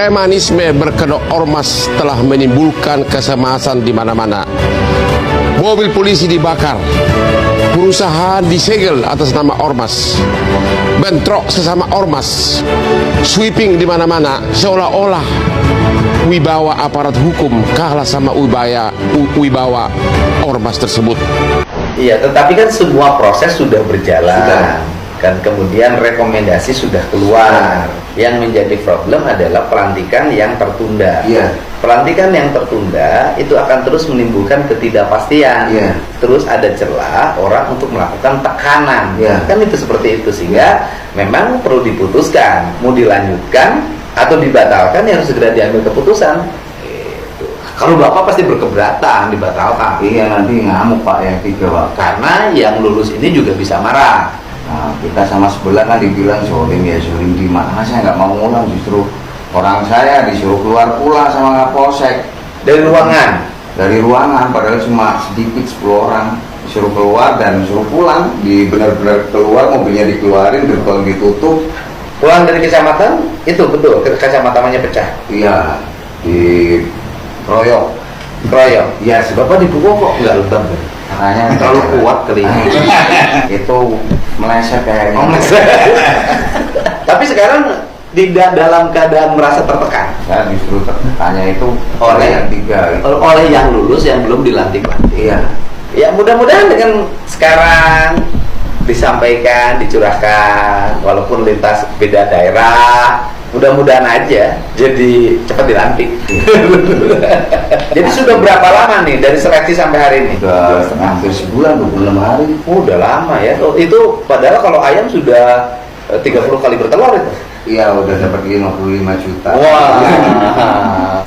Premanisme berkedok ormas telah menimbulkan kesemasan di mana-mana. Mobil polisi dibakar, perusahaan disegel atas nama ormas, bentrok sesama ormas, sweeping di mana-mana, seolah-olah wibawa aparat hukum kalah sama wibawa ormas tersebut. Iya, tetapi kan semua proses sudah berjalan. Dan kemudian rekomendasi sudah keluar. Yang menjadi problem adalah pelantikan yang tertunda. Pelantikan yang tertunda itu akan terus menimbulkan ketidakpastian. Terus ada celah orang untuk melakukan tekanan. Kan itu seperti itu, sehingga memang perlu diputuskan mau dilanjutkan atau dibatalkan, yang harus segera diambil keputusan. Kalau Bapak pasti berkeberatan dibatalkan. Iya, nanti ngamuk Pak yang 3 Pak. Karena yang lulus ini juga bisa marah. Nah, kita sama sebelah kan dibilang zolim, ya zolim di mana? Saya nggak mau ngulang, justru orang saya disuruh keluar pula sama Kapolsek Dari ruangan. dari ruangan, padahal cuma sedikit 10 orang disuruh keluar dan suruh pulang. Di benar-benar keluar, mobilnya dikeluarin, gerbang ditutup. Pulang dari kecamatan itu betul kacamatanya pecah. Iya, di kroyok. Kroyok. Iya, Bapak dipukul kok nggak lebam? makanya Terlalu kuat kali ini. itu meleset kayaknya. Tapi sekarang tidak dalam keadaan merasa tertekan Saya justru tertekannya itu Oleh yang 3 gitu. oleh yang lulus yang belum dilantik. Iya. Ya mudah-mudahan dengan sekarang disampaikan, dicurahkan, walaupun lintas beda daerah, mudah-mudahan aja jadi cepat dilantik. Jadi sudah berapa lama nih dari seleksi sampai hari ini? Udah hampir sebulan, 26 hari. Udah lama ya. Oh, itu padahal kalau ayam sudah 30 kali bertelur itu. Iya, udah dapat 55 juta. Wah.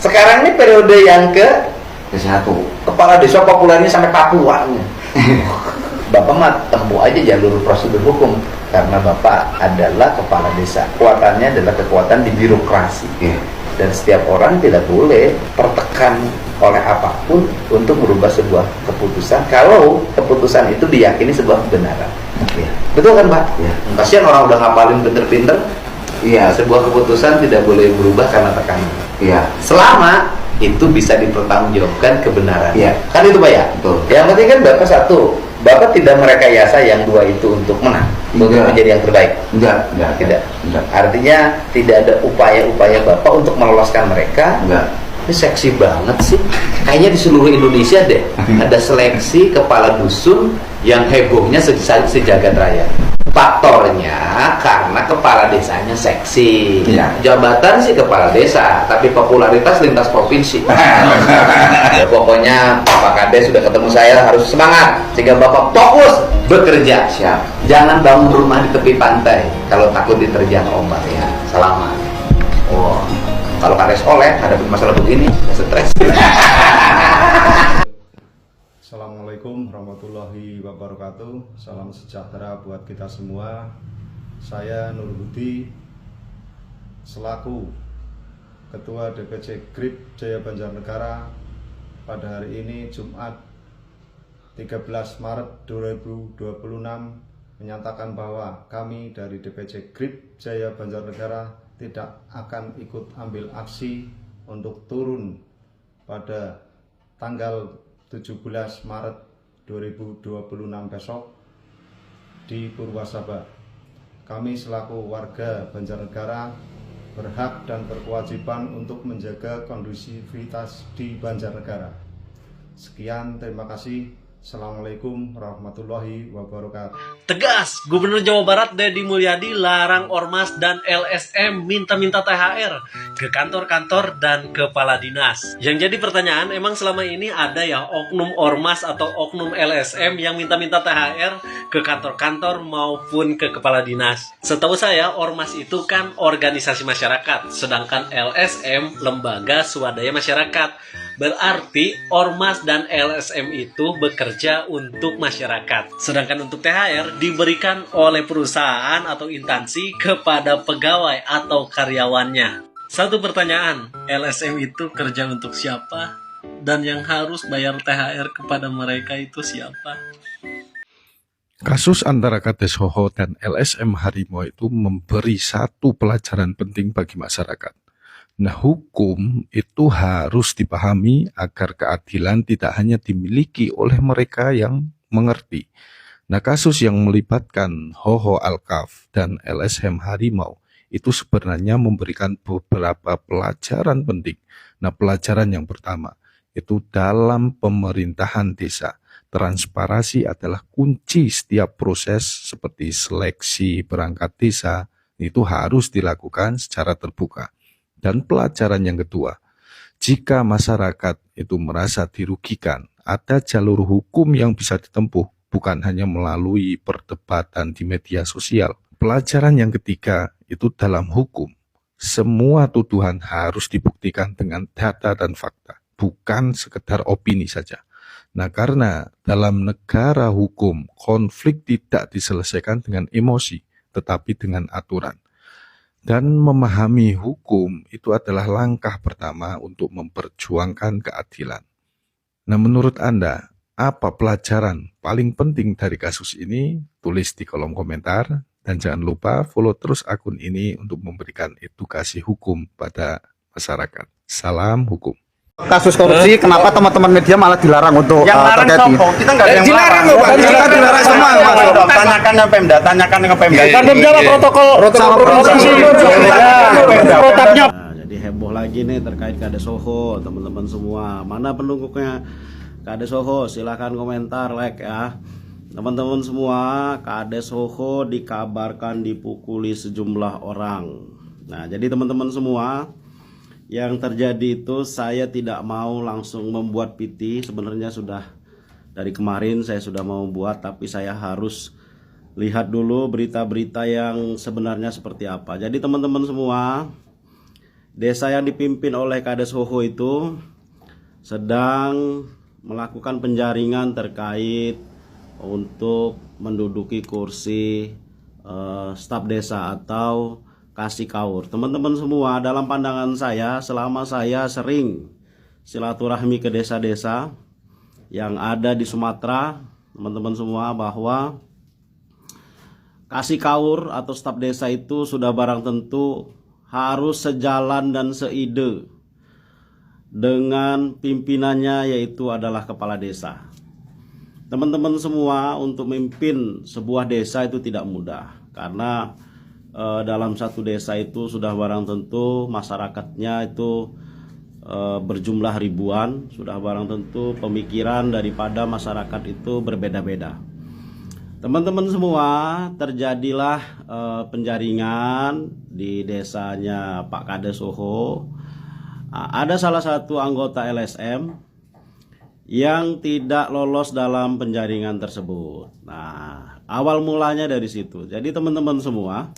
Sekarang ini periode yang ke Ke-1. kepala desa populernya sampai Papua. Bapak mah tempuh aja jalur prosedur hukum, karena Bapak adalah kepala desa. Kekuatannya adalah kekuatan di birokrasi. Iya. Dan setiap orang tidak boleh tertekan oleh apapun untuk merubah sebuah keputusan kalau keputusan itu diyakini sebuah kebenaran. Iya. Betul kan, Pak? Iya. Kasihan orang udah ngapalin pinter-pinter. Iya. Sebuah keputusan tidak boleh berubah karena tekanan. Iya. Selama itu bisa dipertanggungjawabkan kebenaran. Iya. Kan itu Pak ya? Betul. Yang penting kan Bapak satu, Bapak tidak merekayasa yang 2 itu untuk menang, untuk Enggak. menjadi yang terbaik. Enggak. Tidak. Enggak. Artinya tidak ada upaya-upaya Bapak untuk meloloskan mereka. Enggak. Ini seksi banget sih. Kayaknya di seluruh Indonesia deh ada seleksi kepala dusun yang hebohnya sejagat raya. Faktornya karena kepala desanya seksi. Iya. Jabatan sih kepala desa, tapi popularitas lintas provinsi. Ya, pokoknya Bapak Kades sudah ketemu saya, harus semangat sehingga Bapak fokus bekerja. Siap. Jangan bangun rumah di tepi pantai kalau takut diterjang ombak ya. Selamat. Oh, kalau Kades oleh hadapin masalah begini, stres. Assalamualaikum warahmatullahi wabarakatuh. Salam sejahtera buat kita semua. Saya Nur Budi selaku Ketua DPC GRIP Jaya Banjarnegara pada hari ini Jumat 13 Maret 2026 menyatakan bahwa kami dari DPC GRIP Jaya Banjarnegara tidak akan ikut ambil aksi untuk turun pada tanggal 17 Maret 2026 besok di Purwasaba. Kami selaku warga Banjarnegara berhak dan berkewajiban untuk menjaga kondusivitas di Banjarnegara. Sekian, terima kasih. Assalamualaikum warahmatullahi wabarakatuh. Tegas, Gubernur Jawa Barat Deddy Mulyadi larang Ormas dan LSM minta-minta THR ke kantor-kantor dan kepala dinas. Yang jadi pertanyaan, emang selama ini ada ya oknum Ormas atau oknum LSM yang minta-minta THR ke kantor-kantor maupun ke kepala dinas? Setahu saya, Ormas itu kan organisasi masyarakat, sedangkan LSM lembaga swadaya masyarakat. Berarti Ormas dan LSM itu bekerja untuk masyarakat. Sedangkan untuk THR diberikan oleh perusahaan atau instansi kepada pegawai atau karyawannya. Satu pertanyaan, LSM itu kerja untuk siapa? Dan yang harus bayar THR kepada mereka itu siapa? Kasus antara Kades Hoho dan LSM Harimau itu memberi satu pelajaran penting bagi masyarakat. Nah, hukum itu harus dipahami agar keadilan tidak hanya dimiliki oleh mereka yang mengerti. Nah, kasus yang melibatkan Hoho Alkaf dan LSM Harimau itu sebenarnya memberikan beberapa pelajaran penting. Nah, pelajaran yang pertama, itu dalam pemerintahan desa, transparansi adalah kunci setiap proses seperti seleksi perangkat desa, itu harus dilakukan secara terbuka. Dan pelajaran yang kedua, jika masyarakat itu merasa dirugikan, ada jalur hukum yang bisa ditempuh, bukan hanya melalui perdebatan di media sosial. Pelajaran yang ketiga, itu dalam hukum. Semua tuduhan harus dibuktikan dengan data dan fakta, bukan sekedar opini saja. Nah, karena dalam negara hukum, konflik tidak diselesaikan dengan emosi, tetapi dengan aturan. Dan memahami hukum itu adalah langkah pertama untuk memperjuangkan keadilan. Nah, menurut Anda, apa pelajaran paling penting dari kasus ini? Tulis di kolom komentar. Dan jangan lupa follow terus akun ini untuk memberikan edukasi hukum pada masyarakat. Salam hukum. Kasus korupsi, kenapa teman-teman media malah dilarang untuk yang larang sombong? Kita nggak ada yang dilarang loh, Pak. Kita dilarang semua, Mas. Tanyakan ke Pemda, tanyakan ke Pemda. Kan belum jawab protokol provinsi. Protapnya. Jadi heboh lagi nih terkait Kades Hoho, teman-teman semua. Mana pendukungnya Kades Hoho? Silahkan komentar, like ya. Teman-teman semua, Kades Hoho dikabarkan dipukuli sejumlah orang. Nah, jadi teman-teman semua, yang terjadi itu saya tidak mau langsung membuat PT. Sebenarnya sudah dari kemarin saya sudah mau buat, tapi saya harus lihat dulu berita-berita yang sebenarnya seperti apa. Jadi teman-teman semua, desa yang dipimpin oleh Kades Hoho itu sedang melakukan penjaringan terkait untuk menduduki kursi staf desa atau kasih kaur. Teman-teman semua, dalam pandangan saya, selama saya sering silaturahmi ke desa-desa yang ada di Sumatera, teman-teman semua, bahwa kasih kaur atau staf desa itu sudah barang tentu harus sejalan dan seide dengan pimpinannya, yaitu adalah kepala desa. Teman-teman semua, untuk memimpin sebuah desa itu tidak mudah, karena dalam satu desa itu sudah barang tentu masyarakatnya itu berjumlah ribuan, sudah barang tentu pemikiran daripada masyarakat itu berbeda-beda. Teman-teman semua, terjadilah penjaringan di desanya Pak Kades Hoho. Ada salah satu anggota LSM yang tidak lolos dalam penjaringan tersebut. Nah, awal mulanya dari situ. Jadi teman-teman semua,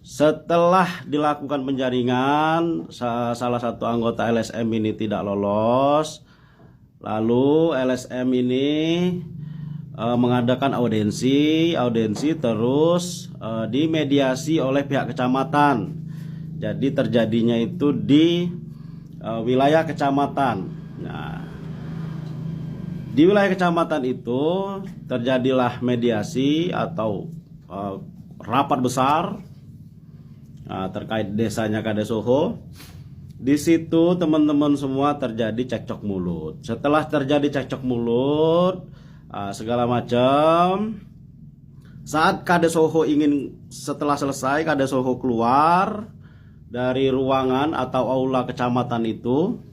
setelah dilakukan penjaringan, salah satu anggota LSM ini tidak lolos. Lalu LSM ini mengadakan audiensi terus dimediasi oleh pihak kecamatan. Jadi terjadinya itu di wilayah kecamatan. Nah, di wilayah kecamatan itu terjadilah mediasi atau rapat besar terkait desanya Kades Hoho. Di situ teman-teman semua terjadi cekcok mulut. Setelah terjadi cekcok mulut segala macam, saat Kades Hoho setelah selesai, Kades Hoho keluar dari ruangan atau aula kecamatan itu,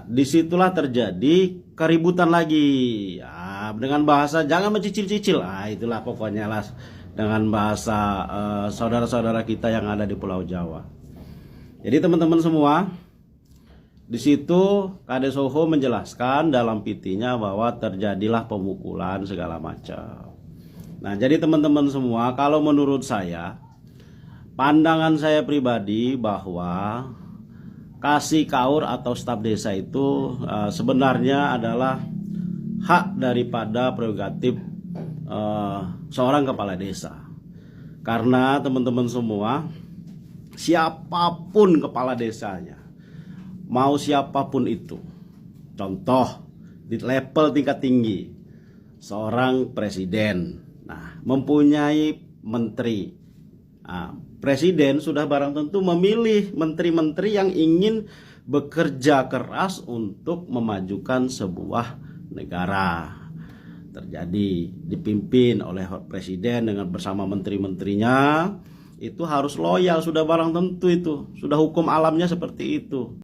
disitulah terjadi keributan lagi. Dengan bahasa jangan mencicil-cicil, itulah pokoknya lah, dengan bahasa saudara-saudara kita yang ada di Pulau Jawa. Jadi teman-teman semua, di situ Kades Hoho menjelaskan dalam PT-nya bahwa terjadilah pemukulan segala macam. Nah, jadi teman-teman semua, kalau menurut saya, pandangan saya pribadi bahwa kasih kaur atau staf desa itu sebenarnya adalah hak daripada prerogatif seorang kepala desa. Karena teman-teman semua, siapapun kepala desanya, mau siapapun itu, contoh di level tingkat tinggi, seorang presiden, mempunyai menteri, Nah, Presiden sudah barang tentu memilih menteri-menteri yang ingin bekerja keras untuk memajukan sebuah negara. Terjadi dipimpin oleh Presiden dengan bersama menteri-menterinya, itu harus loyal, sudah barang tentu itu, sudah hukum alamnya seperti itu.